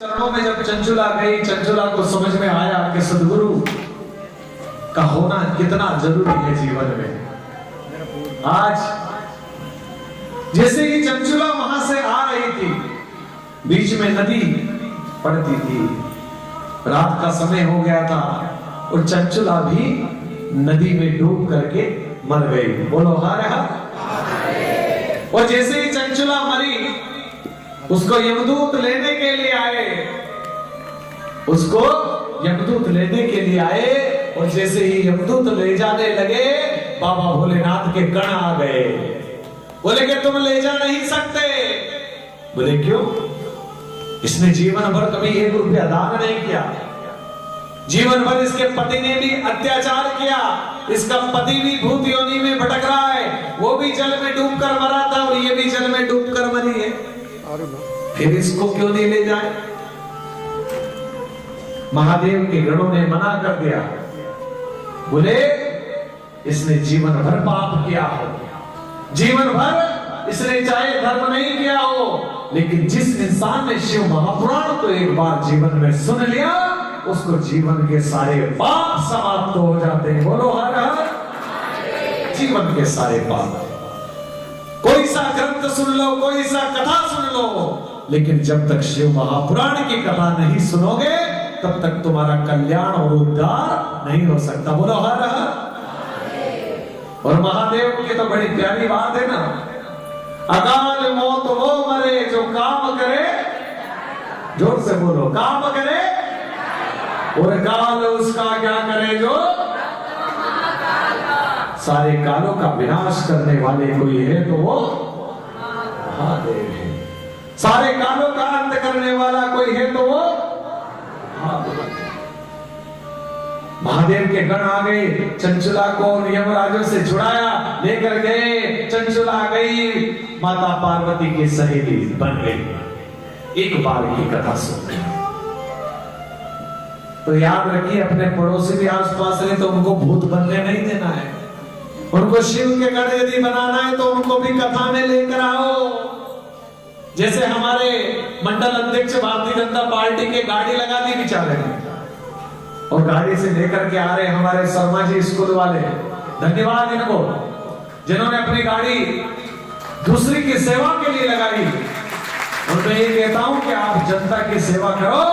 चरणों में जब चंचुला गई, चंचुला को समझ में आया कि सदगुरु का होना कितना जरूरी है जीवन में। आज जैसे ही चंचुला वहां से आ रही थी, बीच में नदी पड़ती थी, रात का समय हो गया था और चंचुला भी नदी में डूब करके मर गई। बोलो हर हर। और जैसे ही चंचुला मरी, उसको यमदूत लेने के लिए आए, उसको यमदूत लेने के लिए आए। और जैसे ही यमदूत ले जाने लगे, बाबा भोलेनाथ के गण आ गए। बोले कि तुम ले जा नहीं सकते। बोले क्यों? इसने जीवन भर कभी 1 रुपया दान नहीं किया, जीवन भर इसके पति ने भी अत्याचार किया, इसका पति भी भूत योनि में भटक रहा है, वो भी जल में डूबकर मरा था और ये भी जल में डूबकर मरी है, फिर इसको क्यों नहीं ले जाए? महादेव के गणों ने मना कर दिया। बोले इसने जीवन भर पाप किया हो, जीवन भर इसने चाहे धर्म नहीं किया हो, लेकिन जिस इंसान ने शिव महापुराण को एक बार जीवन में सुन लिया, उसको जीवन के सारे पाप समाप्त हो जाते हैं। बोलो हर हर। जीवन के सारे पाप, कोई सा ग्रंथ सुन लो, कोई सा कथा सुन लो, लेकिन जब तक शिव महापुराण की कथा नहीं सुनोगे, तब तक तुम्हारा कल्याण और उद्धार नहीं हो सकता। बोलो हर हर। और महादेव की तो बड़ी प्यारी बात है ना, अकाल मौत वो मरे जो काम करे, जोर से बोलो, काम करे, और काल उसका क्या करे जो सारे कालों का विनाश करने वाले कोई है तो वो महादेव है। सारे कालों का अंत करने वाला कोई है तो वो महादेव के गण आ गए। चंचुला को यमराजों से छुड़ाया, लेकर गए। चंचुला गई, माता पार्वती की सहेली बन गई। एक बार की कथा सुन तो याद रखिए, अपने पड़ोसी भी आसपास रहे तो उनको भूत बनने नहीं देना है। उनको शिव के गण यदि बनाना है तो उनको भी कथा में लेकर आओ। जैसे हमारे मंडल अध्यक्ष भारतीय जनता पार्टी के गाड़ी लगा दी बेचारे ने, और गाड़ी से लेकर के आ रहे हमारे शर्मा जी स्कूल वाले, धन्यवाद इनको जिन्होंने अपनी गाड़ी दूसरी की सेवा के लिए लगाई। और मैं ये कहता हूं कि आप जनता की सेवा करो,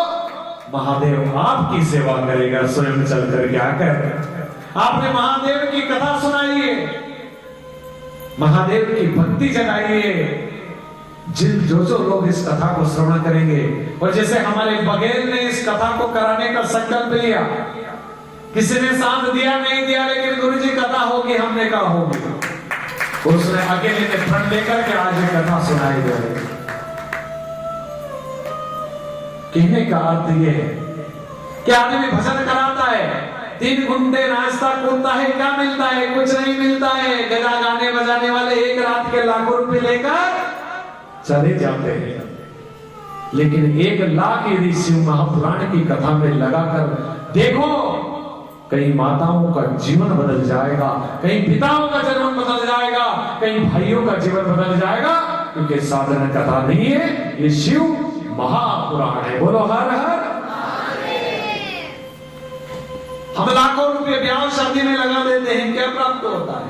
महादेव आपकी सेवा करेगा स्वयं चल कर क्या कर। आपने महादेव की कथा सुनाइए, महादेव की भक्ति जगाइए। जो लोग इस कथा को श्रवण करेंगे, और जैसे हमारे बघेल ने इस कथा को कराने का संकल्प लिया, किसी ने साथ दिया नहीं दिया, लेकिन गुरुजी कथा होगी, हमने कहा होगी। उसने अकेले ने फंड लेकर के आज ये कथा सुनाई गई। कहने का अर्थ यह है कि आदमी भजन कराता है, 3 घंटे नाचता कूदता है, क्या मिलता है? कुछ नहीं मिलता है। गजा गाने बजाने वाले एक रात के लाखों रुपए लेकर चले जाते हैं, लेकिन 1 लाख यदि शिव महापुराण की कथा में लगाकर देखो, कई माताओं का जीवन बदल जाएगा, कई पिताओं का जीवन बदल जाएगा, कई भाइयों का जीवन बदल जाएगा, क्योंकि साधारण कथा नहीं है, ये शिव महापुराण है। बोलो हर हर। हम लाखों रुपए ब्याह शादी में लगा देते हैं, क्या प्राप्त होता है?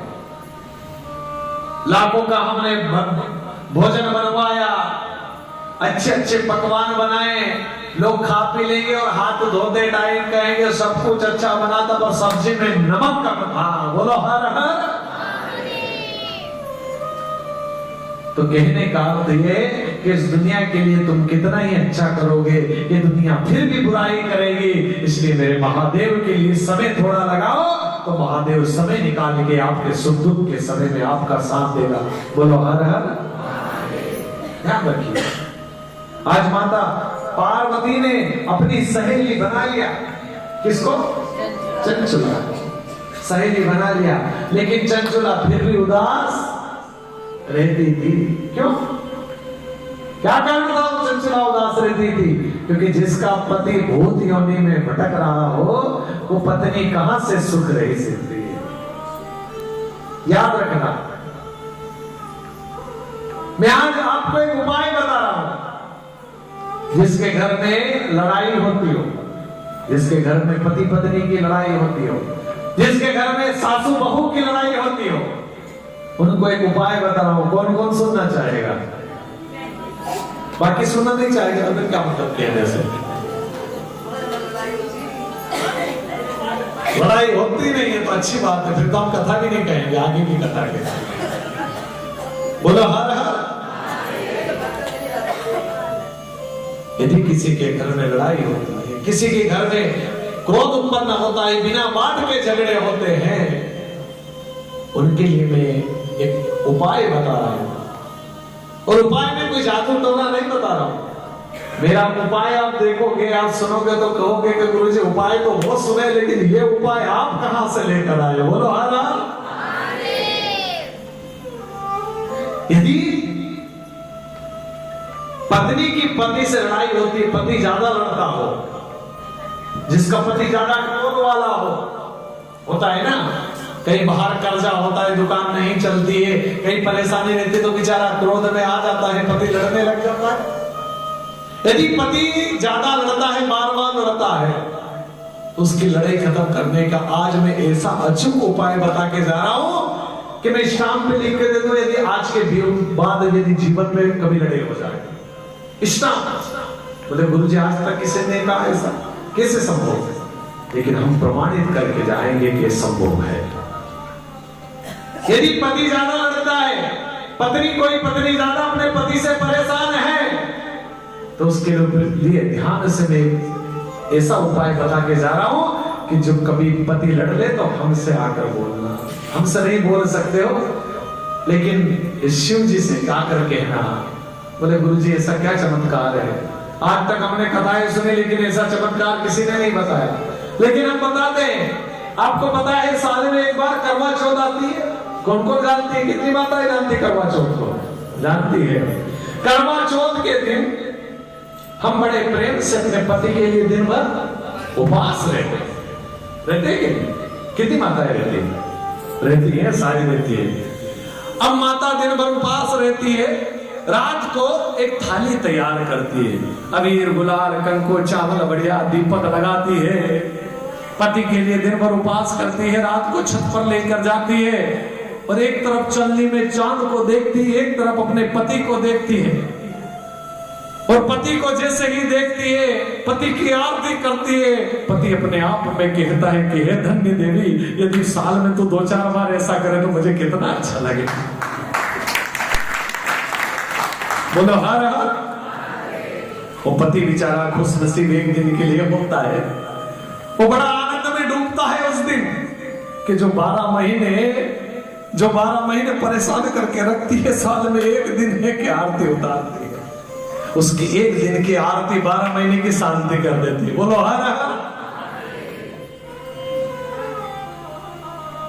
लाखों का हमने भोजन बनवाया, अच्छे अच्छे पकवान बनाए, लोग खा पी लेंगे और हाथ धोते टाइम कहेंगे सब कुछ अच्छा बना था पर सब्जी में नमक कम था। बोलो हर हर। तो कहने का अर्थ ये कि इस दुनिया के लिए तुम कितना ही अच्छा करोगे, ये दुनिया फिर भी बुराई करेगी। इसलिए मेरे महादेव के लिए समय थोड़ा लगाओ, तो महादेव समय निकाल के आपके सुख दुख के समय में आपका साथ देगा। बोलो हर हर। ध्यान रखिए, आज माता पार्वती ने अपनी सहेली बना लिया। किसको? चंचुला सहेली बना लिया, लेकिन चंचुला फिर भी उदास रहती थी। क्यों? क्या कारण था चंचुला उदास रहती थी? क्योंकि जिसका पति भूत योनि में भटक रहा हो, वो पत्नी कहां से सुख रही सकती है? याद रखना। मैं आज आपको एक उपाय बता रहा हूं जिसके घर में लड़ाई होती हो, जिसके घर में पति पत्नी की लड़ाई होती हो, जिसके घर में सासू बहू की लड़ाई होती हो, उनको एक उपाय बता रहा हूं। कौन कौन सुनना चाहेगा? बाकी सुनना नहीं चाहेगा तो फिर क्या मतलब कहने से? लड़ाई होती नहीं है तो अच्छी बात है, फिर तो हम कथा भी नहीं कहेंगे, आगे की कथा के। बोलो हर हर। यदि किसी के घर में लड़ाई होती है, किसी के घर में क्रोध उत्पन्न होता है, बिना बात के झगड़े होते हैं, उनके लिए मैं एक उपाय बता रहा हूं। और उपाय में कोई जादू टोना नहीं बता रहा हूं। मेरा उपाय आप देखोगे, आप सुनोगे तो कहोगे कि गुरुजी उपाय तो वो सुने, लेकिन ये उपाय आप कहां से लेकर आए? बोलो हर हर। यदि पत्नी की पति से लड़ाई होती है, पति ज्यादा लड़ता हो, जिसका पति ज्यादा क्रोध वाला हो, होता है ना, कहीं बाहर कर्जा होता है, दुकान नहीं चलती है, कहीं परेशानी रहती तो बेचारा क्रोध में आ जाता है, पति लड़ने लग जाता है। यदि पति ज्यादा लड़ता है, बार बार लड़ता है, तो उसकी लड़ाई खत्म करने का आज मैं ऐसा अचूक उपाय बता के जा रहा हूं कि मैं शाम पे लिख के दे दूं। यदि आज के बाद यदि जीवन में कभी लड़ाई हो जाए, बोले गुरुजी आज तक किसी ने कहा ऐसा, कैसे संभव है? लेकिन हम प्रमाणित करके जाएंगे कि संभव है। यदि पति ज्यादा लड़ता है, कोई पत्नी ज्यादा अपने पति से परेशान है, तो उसके लिए ध्यान से मैं ऐसा उपाय बता के जा रहा हूं कि जब कभी पति लड़ ले तो हमसे आकर बोलना। हमसे नहीं बोल सकते हो, लेकिन शिव जी से आकर कहना। बोले गुरुजी ऐसा क्या चमत्कार है? आज तक हमने कथाएं सुनी, लेकिन ऐसा चमत्कार किसी ने नहीं बताया। लेकिन हम बताते हैं। आपको पता है साल में एक बार करवा चौथ आती है। कौन कौन जानती है? कितनी माताएं जानती करवा चौथ को? जानती है। करवा चौथ के दिन हम बड़े प्रेम से अपने पति के लिए दिन भर उपवास रहते हैं। कितनी माताएं रहती है? सारी रहती है। अब माता दिन भर उपवास रहती है, रात को एक थाली तैयार करती है, अबीर गुलाल कंको चावल बढ़िया दीपक लगाती है, पति के लिए दिन भर उपवास करती है, रात को छत पर लेकर जाती है और एक तरफ चलनी में चांद को देखती है, एक तरफ अपने पति को देखती है। और पति को जैसे ही देखती है, पति की आरती करती है। पति अपने आप में कहता है कि हे धन्य देवी, यदि साल में तू 2-4 बार ऐसा करे तो मुझे कितना अच्छा लगे। बोलो हर हर। वो पति बेचारा खुश नसीब एक दिन के लिए होता है, वो बड़ा आनंद में डूबता है उस दिन कि जो 12 महीने परेशान करके रखती है, साल में एक दिन है कि आरती उतारती है। उसकी एक दिन की आरती 12 महीने की शांति कर देती है। बोलो हर हर।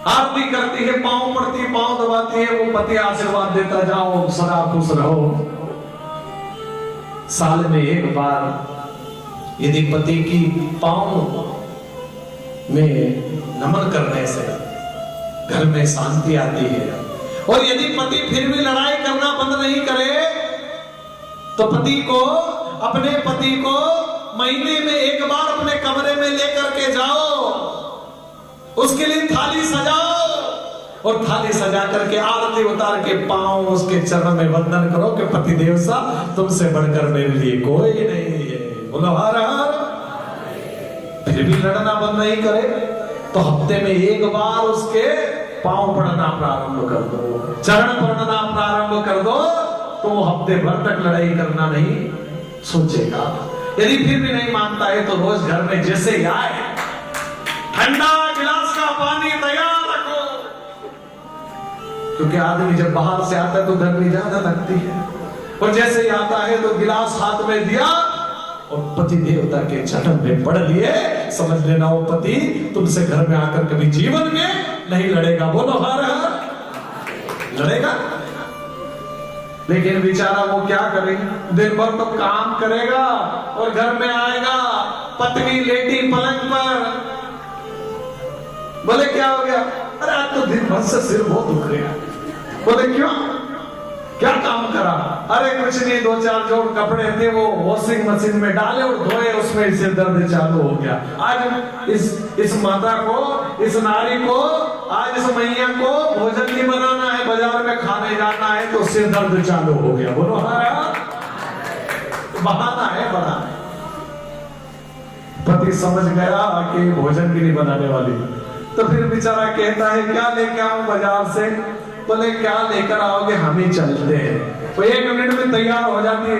आरती करती है, पांव पड़ती है, पांव दबाती है, वो पति आशीर्वाद देता, जाओ सदा खुश रहो। साल में एक बार यदि पति की पांव में नमन करने से घर में शांति आती है। और यदि पति फिर भी लड़ाई करना बंद नहीं करे तो अपने पति को महीने में एक बार अपने कमरे में लेकर के जाओ, उसके लिए थाली सजाओ और थाली सजा करके आरती उतार के पांव उसके चरण में वंदन करो कि पति देव साहब तुमसे बढ़कर मेरे लिए कोई नहीं है। बोलो हर हर। फिर भी लड़ना बंद नहीं करे तो हफ्ते में एक बार उसके पांव पड़ना प्रारंभ कर दो, चरण पड़ना प्रारंभ कर दो, तो हफ्ते भर तक लड़ाई करना नहीं सोचेगा। यदि फिर भी नहीं मानता है तो रोज घर में जैसे ही आए ठंडा गिलास का पानी तैयार रखो, क्योंकि आदमी जब बाहर से आता है तो गर्मी ज्यादा लगती है। और जैसे ही आता है तो गिलास हाथ में दिया और पति देवता के चरण में पड़ लिए, समझ लेना वो पति तुमसे घर में आकर कभी जीवन में नहीं लड़ेगा। बोलो हर हर। लड़ेगा लेकिन बेचारा वो क्या करे, दिन भर तो काम करेगा और घर में आएगा, पत्नी लेटी पलंग पर, बोले क्या हो गया? अरे आज तो दिन भर से सिर बहुत दुख रहा है। बोले क्यों? क्या काम करा? अरे कुछ नहीं, 2-4 जोड़ कपड़े थे वो वॉशिंग मशीन में डाले और धोए, उसमें सिर दर्द चालू हो गया। आज इस माता को, इस नारी को, आज इस मैया को भोजन नहीं बनाना है, बाजार में खाने जाना है तो सिर दर्द चालू हो गया। बोलो हाँ, बहाना है बड़ा। पति समझ गया कि भोजन भी नहीं बनाने वाली, तो फिर बेचारा कहता है क्या लेके आऊं बाजार से? बोले क्या लेकर आओगे, हम ही चलते हैं। तो 1 मिनट में तैयार हो जाती है,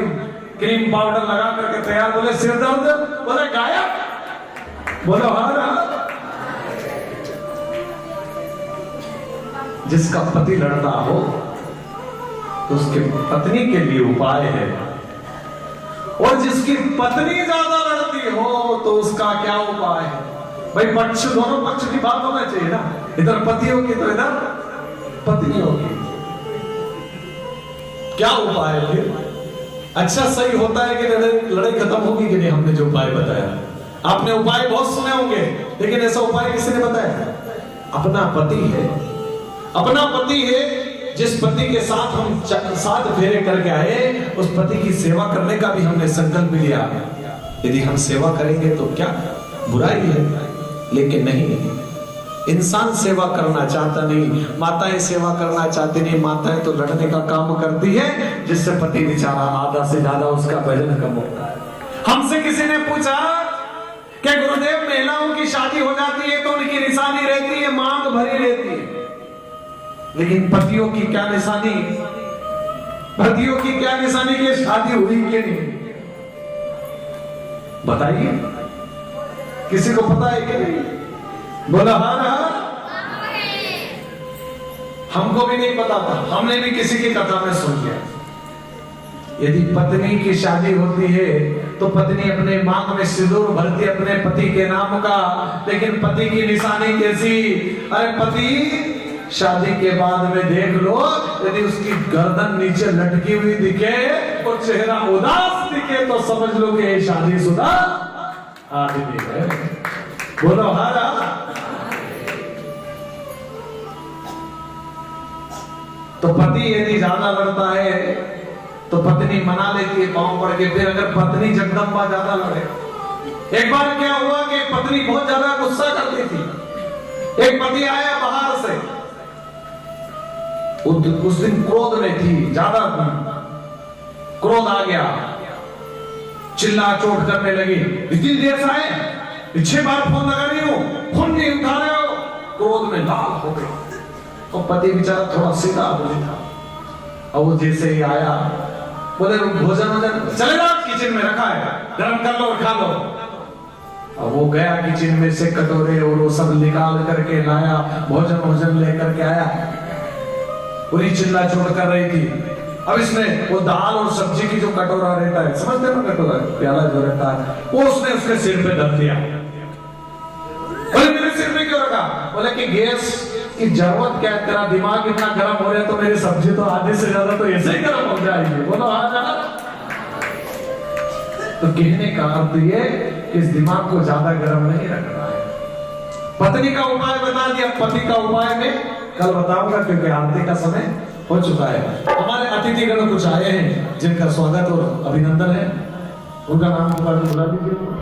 क्रीम पाउडर लगा करके तैयार। बोले सिर दर्द? बोले गायब। बोलो हाँ। जिसका पति लड़ता हो तो उसके पत्नी के लिए उपाय है, और जिसकी पत्नी ज्यादा लड़ती हो तो उसका क्या उपाय है? भाई पक्ष, दोनों पक्ष की बात होना चाहिए ना। इधर पति होगी तो इधर पत्नी होगी। क्या उपाय है फिर? अच्छा सही होता है कि लड़ाई खत्म होगी कि नहीं? हमने जो उपाय बताया, आपने उपाय बहुत सुने होंगे, लेकिन ऐसा उपाय किसने बताया? अपना पति है, अपना पति है। जिस पति के साथ हम 7 फेरे करके आए, उस पति की सेवा करने का भी हमने संकल्प लिया। यदि हम सेवा करेंगे तो क्या बुराई है? लेकिन नहीं, इंसान सेवा करना चाहता नहीं, माताएं सेवा करना चाहती नहीं। माताएं तो लड़ने का काम करती है, जिससे पति बेचारा आधा से ज्यादा उसका वजन कम होता है। हमसे किसी ने पूछा कि गुरुदेव महिलाओं की शादी हो जाती है तो उनकी निशानी रहती है, मांग भरी रहती है, लेकिन पतियों की क्या निशानी? पतियों की क्या निशानी की शादी हुई कि नहीं? बताइए, किसी को पता है कि नहीं? बोला हाँ। हमको भी नहीं पता था, हमने भी किसी की कथा में सुन लिया। यदि पत्नी की शादी होती है तो पत्नी अपने मांग में सिंदूर भरती अपने पति के नाम का, लेकिन पति की निशानी कैसी? अरे पति शादी के बाद में देख लो, यदि उसकी गर्दन नीचे लटकी हुई दिखे और चेहरा उदास दिखे तो समझ लो कि ये शादीशुदा आदमी है। बोलो हारा। तो पति यदि ज्यादा लड़ता है तो पत्नी मना लेती है पांव पड़ के। फिर अगर पत्नी जगदम्बा ज्यादा लड़े, एक बार क्या हुआ कि पत्नी बहुत ज्यादा गुस्सा करती थी। एक पति आया बाहर से, उस दिन क्रोध में थी, ज्यादा क्रोध आ गया, चिल्ला चोट करने लगी। इतनी देर से आए, 6 बार फोन लगा रही हूं, फोन नहीं उठा रहे हो। क्रोध में लाल हो गई। तो पति बेचारा थोड़ा सीधा आदमी था, और वो जैसे ही आया बोले भोजन चले जाओ, किचन में रखा है, गरम कर लो और खा लो। अब वो गया किचन में से कटोरे और वो सब निकाल करके लाया, भोजन लेकर के आया। पूरी चिल्ला चोट कर रही थी। अब इसमें वो दाल और सब्जी की जो कटोरा रहता है, समझते हो कटोरा, प्याला जो रहता है, वो उसने उसके सिर पे धर दिया। बोले मेरे सिर पे क्यों रखा? बोले कि गैस की जरूरत क्या है, तेरा दिमाग इतना गर्म हो रहा है तो मेरी सब्जी तो आधे से ज्यादा तो ऐसे ही गर्म हो जाएगी। बोलो आ जा। तो कहने का अर्थ ये, इस दिमाग को ज्यादा गर्म नहीं रखना है। पत्नी का उपाय बता दिया, पति का उपाय में कल बताऊंगा, क्योंकि आरती का समय हो चुका है। हमारे अतिथिगण कुछ आए हैं जिनका स्वागत और अभिनंदन है, उनका नाम बुला दीजिए।